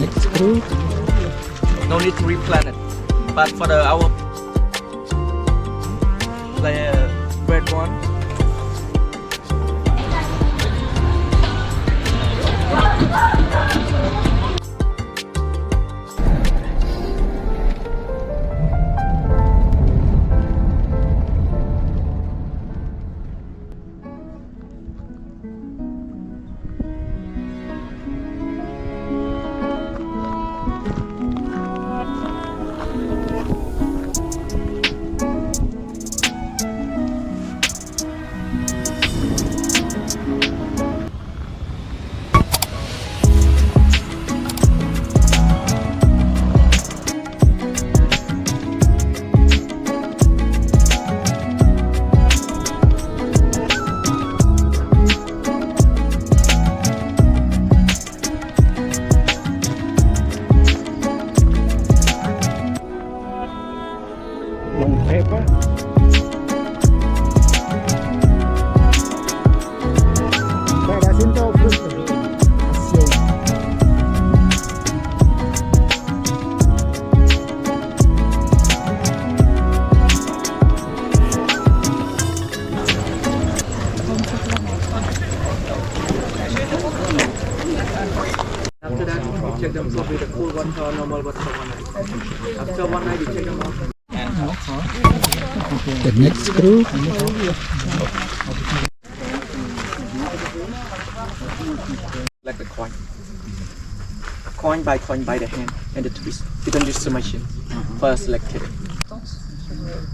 next group. No need to replant it. But for our red one. Long pepper. Para sinto fruit. After that, we check them for the cool water or normal water one night. After one night, we check them out. The next group. Like the coin by the hand and the twist. You can use the machine for selected.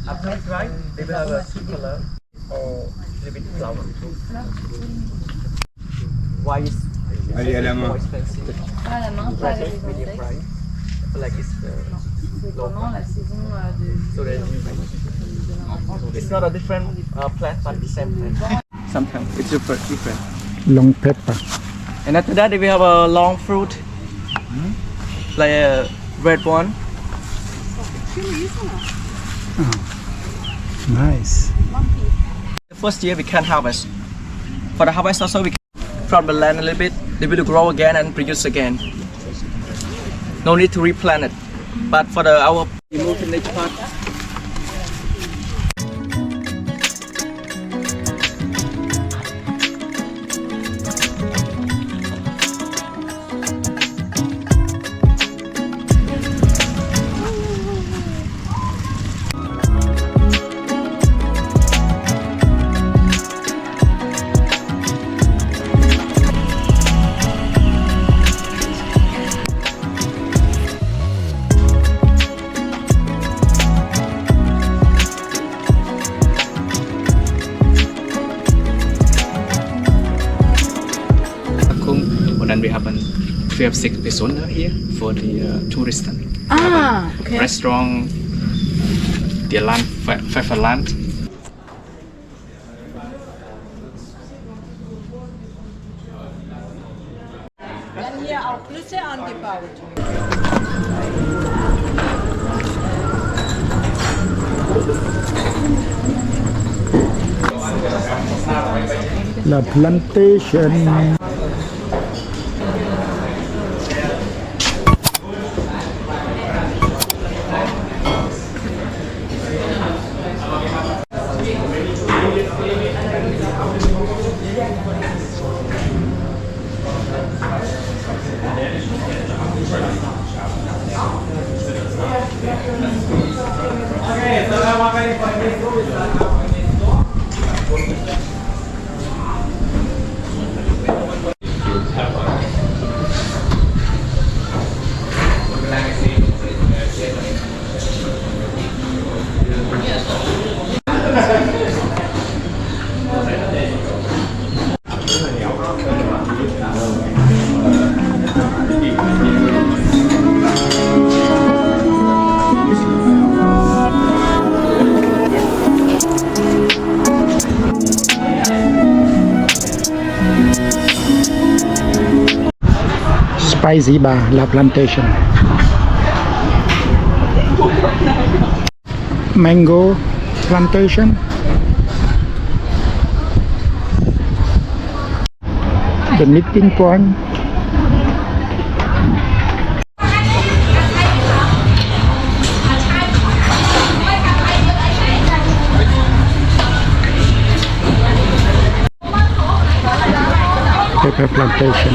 After dry, they will have a color or a little bit flower. Why is more expensive? Ah, la main, pas les Medium insectes. price. Like it's C'est pendant la saison de... so that it's not a different plant but the same plant. Sometimes it's different. Long pepper. And after that we have a long fruit, like a red one. Nice. The first year we can harvest. For the harvest also we can from the land a little bit. They will grow again and produce again. No need to replant it. But for our remove the nature part. And we have 6 person here for the tourist. Ah, okay. Restaurant, the land, Pfeffer land. Wenn hier auch Nüsse angebaut. La Plantation. Spicy bar, La Plantation. Mango Plantation. The meeting point. pepper plantation.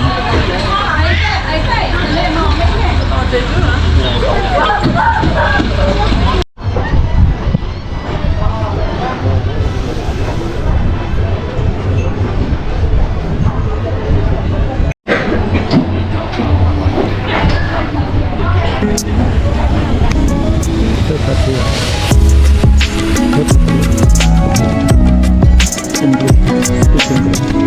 Pepper tea. Pepper tea.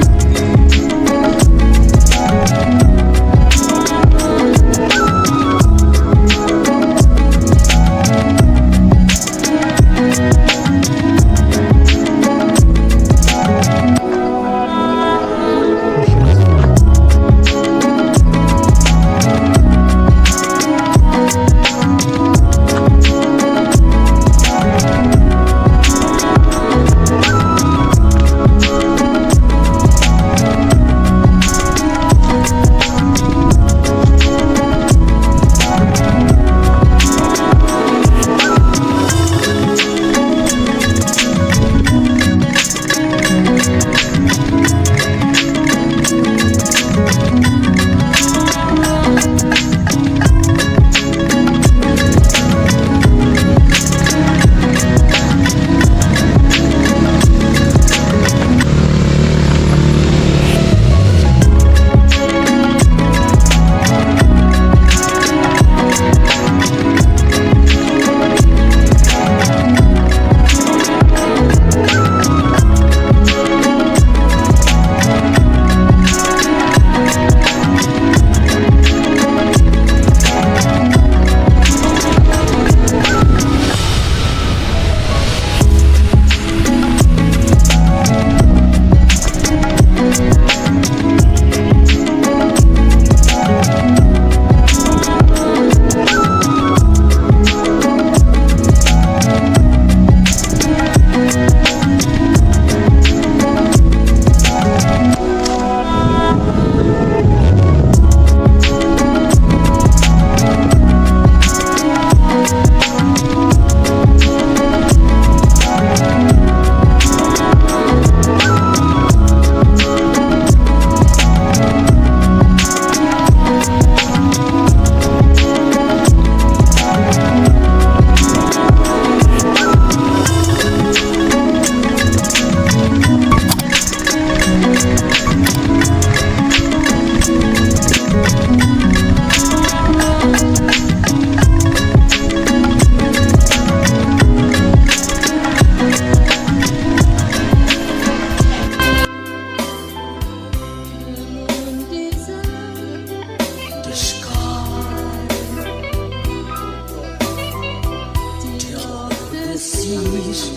English.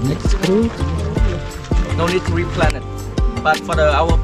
Next crew. No need to replant it. But for our